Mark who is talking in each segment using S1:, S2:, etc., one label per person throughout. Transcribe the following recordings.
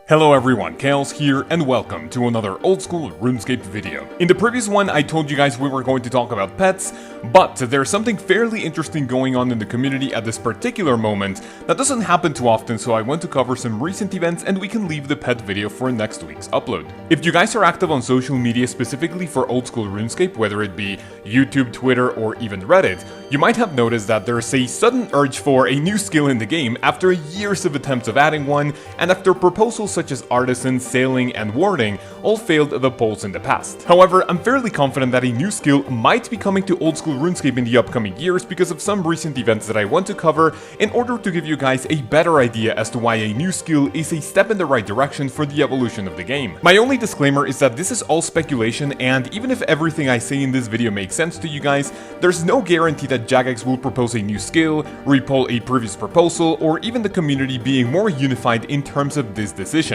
S1: Hello everyone, Kaoz here, and welcome to another old school RuneScape video. In the previous one, I told you guys we were going to talk about pets, but there's something fairly interesting going on in the community at this particular moment that doesn't happen too often, so I want to cover some recent events and we can leave the pet video for next week's upload. If you guys are active on social media specifically for old school RuneScape, whether it be YouTube, Twitter, or even Reddit, you might have noticed that there's a sudden urge for a new skill in the game after years of attempts of adding one, and after proposals such as Artisan, Sailing, and Warding all failed the polls in the past. However, I'm fairly confident that a new skill might be coming to old school RuneScape in the upcoming years because of some recent events that I want to cover in order to give you guys a better idea as to why a new skill is a step in the right direction for the evolution of the game. My only disclaimer is that this is all speculation, and even if everything I say in this video makes sense to you guys, there's no guarantee that Jagex will propose a new skill, repoll a previous proposal, or even the community being more unified in terms of this decision.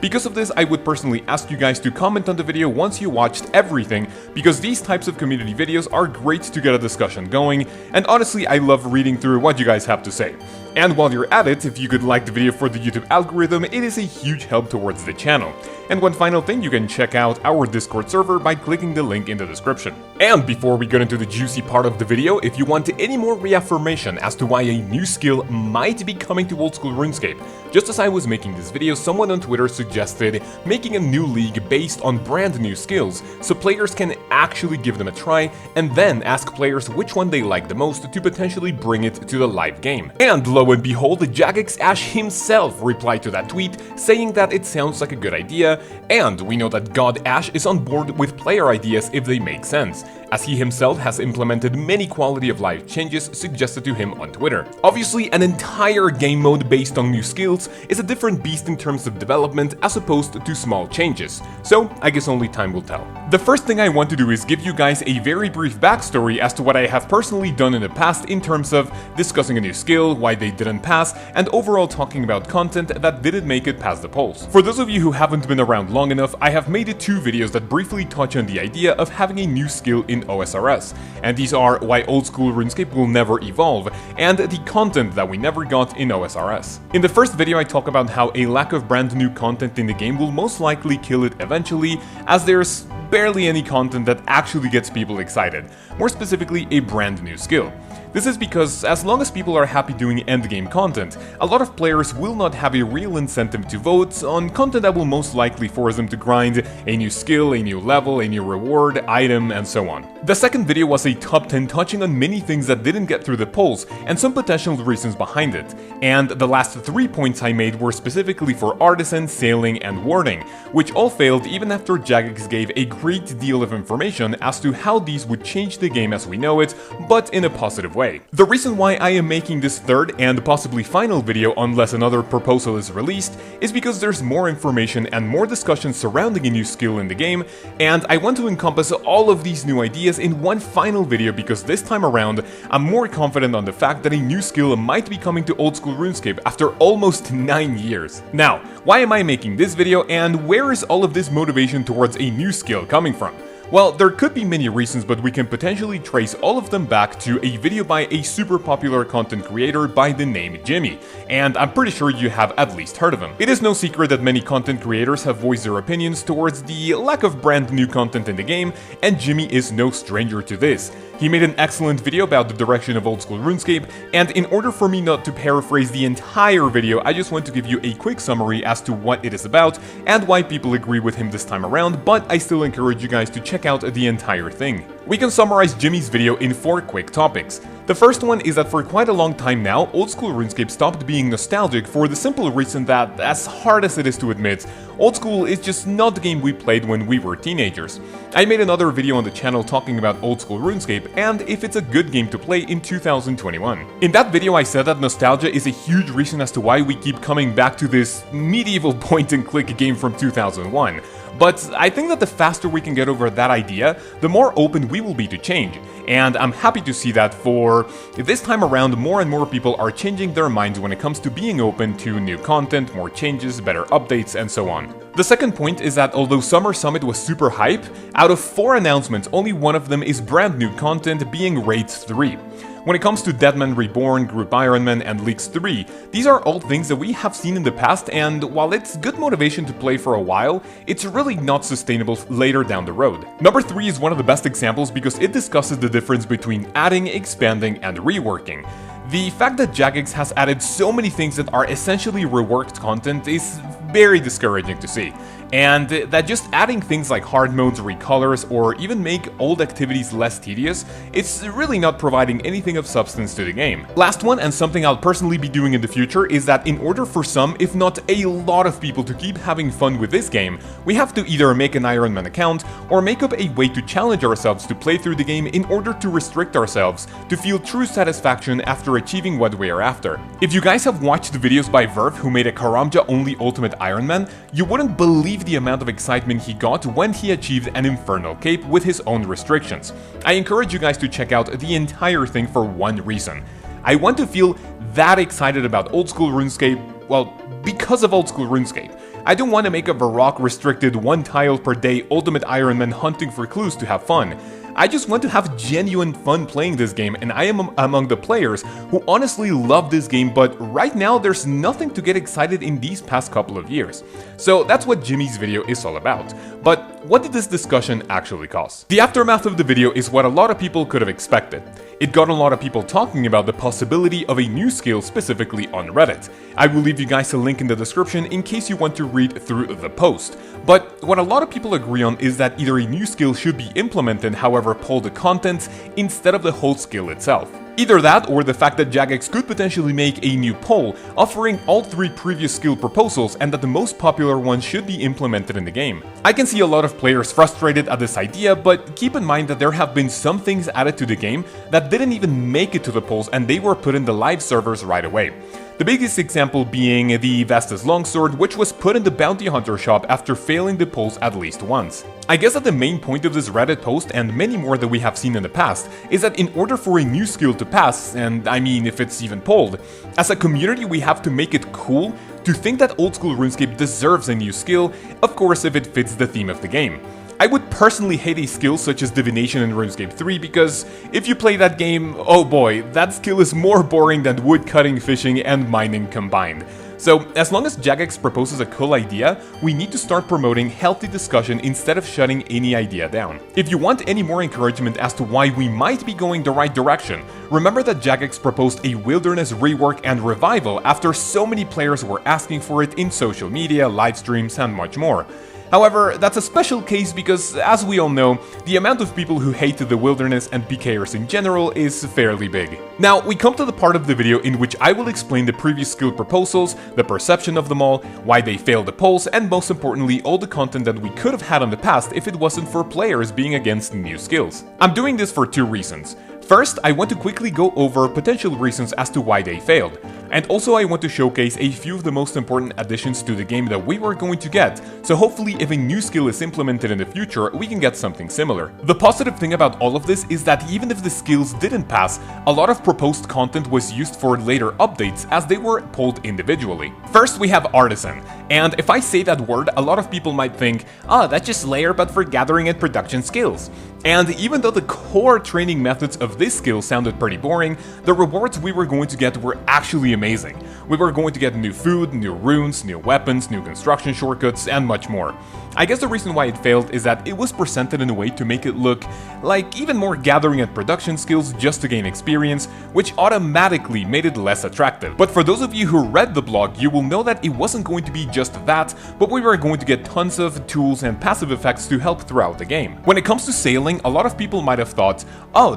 S1: Because of this, I would personally ask you guys to comment on the video once you watched everything, because these types of community videos are great to get a discussion going, and honestly I love reading through what you guys have to say. And while you're at it, if you could like the video for the YouTube algorithm, it is a huge help towards the channel. And one final thing, you can check out our Discord server by clicking the link in the description. And before we get into the juicy part of the video, if you want any more reaffirmation as to why a new skill might be coming to old school RuneScape, just as I was making this video, someone on Twitter suggested making a new league based on brand new skills, so players can actually give them a try, and then ask players which one they like the most to potentially bring it to the live game. And lo and behold, Jagex Ash himself replied to that tweet, saying that it sounds like a good idea, and we know that God Ash is on board with player ideas if they make sense, as he himself has implemented many quality of life changes suggested to him on Twitter. Obviously, an entire game mode based on new skills is a different beast in terms of development as opposed to small changes, so I guess only time will tell. The first thing I want to do is give you guys a very brief backstory as to what I have personally done in the past in terms of discussing a new skill, why they didn't pass, and overall talking about content that didn't make it past the polls. For those of you who haven't been around long enough, I have made 2 videos that briefly touch on the idea of having a new skill in OSRS, and these are why old school RuneScape will never evolve, and the content that we never got in OSRS. In the first video I talk about how a lack of brand new content in the game will most likely kill it eventually, as there's barely any content that actually gets people excited, more specifically a brand new skill. This is because as long as people are happy doing endgame content, a lot of players will not have a real incentive to vote on content that will most likely force them to grind a new skill, a new level, a new reward, item, and so on. The second video was a top 10 touching on many things that didn't get through the polls and some potential reasons behind it. And the last 3 points I made were specifically for Artisan, Sailing, and Warding, which all failed even after Jagex gave a great deal of information as to how these would change the game as we know it, but in a positive way. The reason why I am making this third and possibly final video unless another proposal is released is because there's more information and more discussion surrounding a new skill in the game, and I want to encompass all of these new ideas in one final video because this time around I'm more confident on the fact that a new skill might be coming to old school RuneScape after almost 9 years. Now, why am I making this video, and where is all of this motivation towards a new skill coming from? Well, there could be many reasons, but we can potentially trace all of them back to a video by a super popular content creator by the name Jimmy, and I'm pretty sure you have at least heard of him. It is no secret that many content creators have voiced their opinions towards the lack of brand new content in the game, and Jimmy is no stranger to this. He made an excellent video about the direction of old school RuneScape, and in order for me not to paraphrase the entire video, I just want to give you a quick summary as to what it is about and why people agree with him this time around, but I still encourage you guys to check out the entire thing. We can summarize Jimmy's video in 4 quick topics. The first one is that for quite a long time now, old school RuneScape stopped being nostalgic for the simple reason that, as hard as it is to admit, old school is just not the game we played when we were teenagers. I made another video on the channel talking about old school RuneScape and if it's a good game to play in 2021. In that video I said that nostalgia is a huge reason as to why we keep coming back to this medieval point-and-click game from 2001. But I think that the faster we can get over that idea, the more open we will be to change. And I'm happy to see that for this time around, more and more people are changing their minds when it comes to being open to new content, more changes, better updates, and so on. The second point is that although Summer Summit was super hype, out of 4 announcements, only one of them is brand new content, being Raid 3. When it comes to Deadman Reborn, Group Ironman, and Leaks 3, these are all things that we have seen in the past, and while it's good motivation to play for a while, it's really not sustainable later down the road. Number 3 is one of the best examples because it discusses the difference between adding, expanding, and reworking. The fact that Jagex has added so many things that are essentially reworked content is very discouraging to see. And that just adding things like hard modes, recolors, or even make old activities less tedious, it's really not providing anything of substance to the game. Last one, and something I'll personally be doing in the future, is that in order for some, if not a lot of people to keep having fun with this game, we have to either make an Iron Man account, or make up a way to challenge ourselves to play through the game in order to restrict ourselves to feel true satisfaction after achieving what we are after. If you guys have watched the videos by Verve, who made a Karamja-only Ultimate Iron Man, you wouldn't believe the amount of excitement he got when he achieved an Infernal Cape with his own restrictions. I encourage you guys to check out the entire thing for one reason. I want to feel that excited about old school RuneScape, well, because of old school RuneScape. I don't want to make a Varrock restricted 1 tile per day Ultimate Iron Man hunting for clues to have fun. I just want to have genuine fun playing this game, and I am among the players who honestly love this game, but right now there's nothing to get excited in these past couple of years. So that's what Jimmy's video is all about. But what did this discussion actually cause? The aftermath of the video is what a lot of people could have expected. It got a lot of people talking about the possibility of a new skill specifically on Reddit. I will leave you guys a link in the description in case you want to read through the post. But what a lot of people agree on is that either a new skill should be implemented, however pull the content, instead of the whole skill itself. Either that, or the fact that Jagex could potentially make a new poll offering all 3 previous skill proposals and that the most popular one should be implemented in the game. I can see a lot of players frustrated at this idea, but keep in mind that there have been some things added to the game that didn't even make it to the polls and they were put in the live servers right away. The biggest example being the Vestas Longsword, which was put in the Bounty Hunter shop after failing the polls at least once. I guess that the main point of this Reddit post, and many more that we have seen in the past, is that in order for a new skill to pass, and I mean if it's even polled, as a community we have to make it cool to think that old school RuneScape deserves a new skill, of course if it fits the theme of the game. I would personally hate a skill such as Divination in RuneScape 3 because if you play that game, oh boy, that skill is more boring than woodcutting, fishing, and mining combined. So, as long as Jagex proposes a cool idea, we need to start promoting healthy discussion instead of shutting any idea down. If you want any more encouragement as to why we might be going the right direction, remember that Jagex proposed a wilderness rework and revival after so many players were asking for it in social media, live streams, and much more. However, that's a special case because, as we all know, the amount of people who hate the wilderness and PKers in general is fairly big. Now, we come to the part of the video in which I will explain the previous skill proposals, the perception of them all, why they failed the polls, and most importantly, all the content that we could have had in the past if it wasn't for players being against new skills. I'm doing this for 2 reasons. First, I want to quickly go over potential reasons as to why they failed. And also I want to showcase a few of the most important additions to the game that we were going to get, so hopefully if a new skill is implemented in the future, we can get something similar. The positive thing about all of this is that even if the skills didn't pass, a lot of proposed content was used for later updates as they were pulled individually. First we have Artisan, and if I say that word, a lot of people might think, that's just layer but for gathering and production skills. And even though the core training methods of this skill sounded pretty boring, the rewards we were going to get were actually amazing. We were going to get new food, new runes, new weapons, new construction shortcuts, and much more. I guess the reason why it failed is that it was presented in a way to make it look like even more gathering and production skills just to gain experience, which automatically made it less attractive. But for those of you who read the blog, you will know that it wasn't going to be just that, but we were going to get tons of tools and passive effects to help throughout the game. When it comes to sailing, a lot of people might have thought,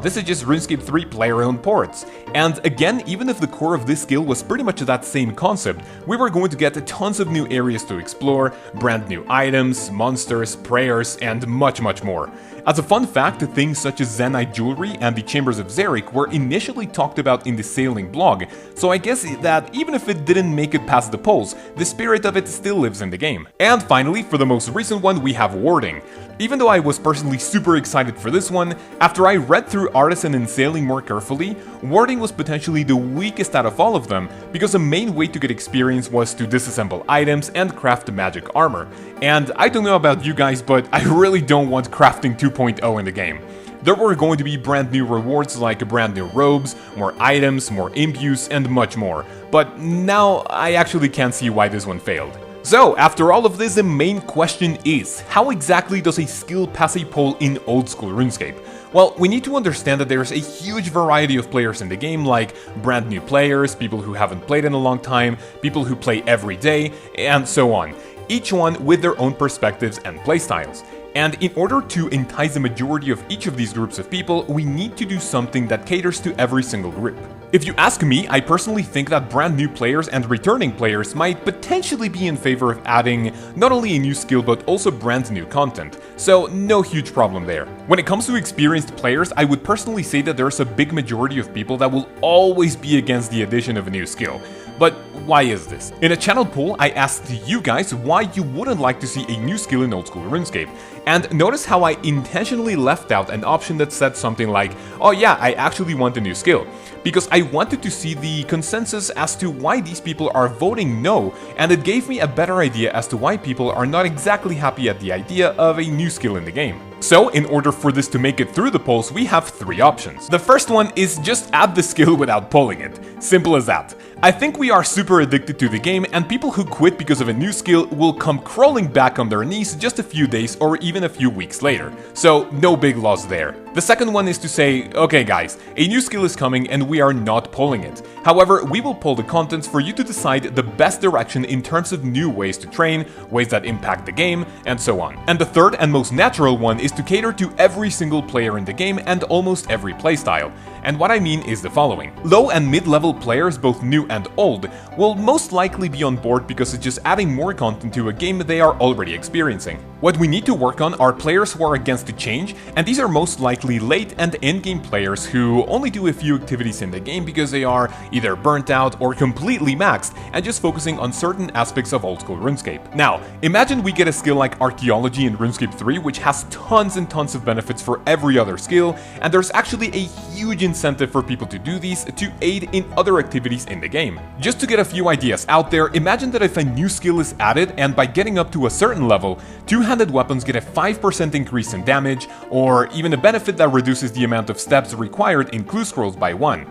S1: this is just RuneScape 3 player-owned ports. And again, even if the core of this skill was pretty much that same concept, we were going to get tons of new areas to explore, brand new items, monsters, prayers, and much more. As a fun fact, things such as Zenyte jewelry and the Chambers of Xeric were initially talked about in the sailing blog, so I guess that even if it didn't make it past the polls, the spirit of it still lives in the game. And finally, for the most recent one, we have warding. Even though I was personally super excited for this one, after I read through Artisan and Sailing more carefully, warding was potentially the weakest out of all of them, because the main way to get experience was to disassemble items and craft magic armor. And I don't know about you guys, but I really don't want crafting 2.0 in the game. There were going to be brand new rewards like brand new robes, more items, more imp use, and much more. But now I actually can't see why this one failed. So, after all of this, the main question is, how exactly does a skill pass a poll in old school RuneScape? Well, we need to understand that there's a huge variety of players in the game, like brand new players, people who haven't played in a long time, people who play every day, and so on. Each one with their own perspectives and playstyles. And in order to entice the majority of each of these groups of people, we need to do something that caters to every single group. If you ask me, I personally think that brand new players and returning players might potentially be in favor of adding not only a new skill but also brand new content, so no huge problem there. When it comes to experienced players, I would personally say that there's a big majority of people that will always be against the addition of a new skill. But why is this? In a channel poll, I asked you guys why you wouldn't like to see a new skill in old school RuneScape. And notice how I intentionally left out an option that said something like, oh yeah, I actually want a new skill. Because I wanted to see the consensus as to why these people are voting no, and it gave me a better idea as to why people are not exactly happy at the idea of a new skill in the game. So, in order for this to make it through the polls, we have three options. The first one is just add the skill without polling it. Simple as that. I think we are super addicted to the game, and people who quit because of a new skill will come crawling back on their knees just a few days or even a few weeks later. So, no big loss there. The second one is to say, okay guys, a new skill is coming and we are not polling it. However, we will poll the contents for you to decide the best direction in terms of new ways to train, ways that impact the game, and so on. And the third and most natural one is to cater to every single player in the game and almost every playstyle. And what I mean is the following. Low and mid-level players, both new and old, will most likely be on board because it's just adding more content to a game they are already experiencing. What we need to work on are players who are against the change, and these are most likely late and endgame players who only do a few activities in the game because they are either burnt out or completely maxed and just focusing on certain aspects of old school RuneScape. Now, imagine we get a skill like Archaeology in RuneScape 3, which has tons and tons of benefits for every other skill, and there's actually a huge incentive for people to do these to aid in other activities in the game. Just to get a few ideas out there, imagine that if a new skill is added and by getting up to a certain level, two-handed weapons get a 5% increase in damage, or even a benefit that reduces the amount of steps required in clue scrolls by 1.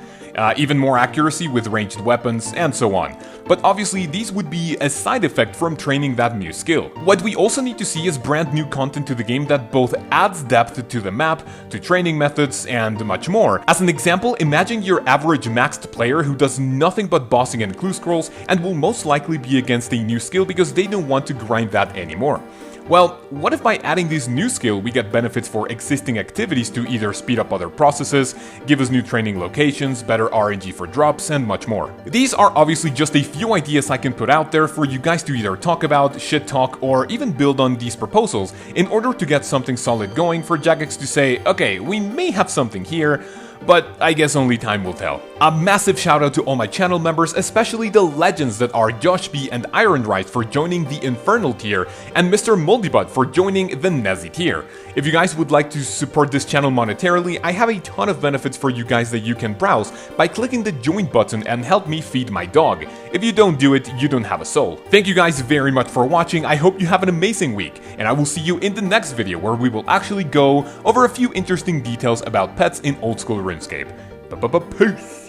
S1: Even more accuracy with ranged weapons, and so on. But obviously these would be a side effect from training that new skill. What we also need to see is brand new content to the game that both adds depth to the map, to training methods, and much more. As an example, imagine your average maxed player who does nothing but bossing and clue scrolls and will most likely be against a new skill because they don't want to grind that anymore. Well, what if by adding this new skill we get benefits for existing activities to either speed up other processes, give us new training locations, better RNG for drops, and much more? These are obviously just a few ideas I can put out there for you guys to either talk about, shit talk, or even build on these proposals in order to get something solid going for Jagex to say, okay, we may have something here, but I guess only time will tell. A massive shout out to all my channel members, especially the legends that are Josh B and Ironright for joining the Infernal tier, and Mr. Moldybutt for joining the Nazi tier. If you guys would like to support this channel monetarily, I have a ton of benefits for you guys that you can browse by clicking the join button and help me feed my dog. If you don't do it, you don't have a soul. Thank you guys very much for watching, I hope you have an amazing week, and I will see you in the next video where we will actually go over a few interesting details about pets in old school RuneScape. Peace!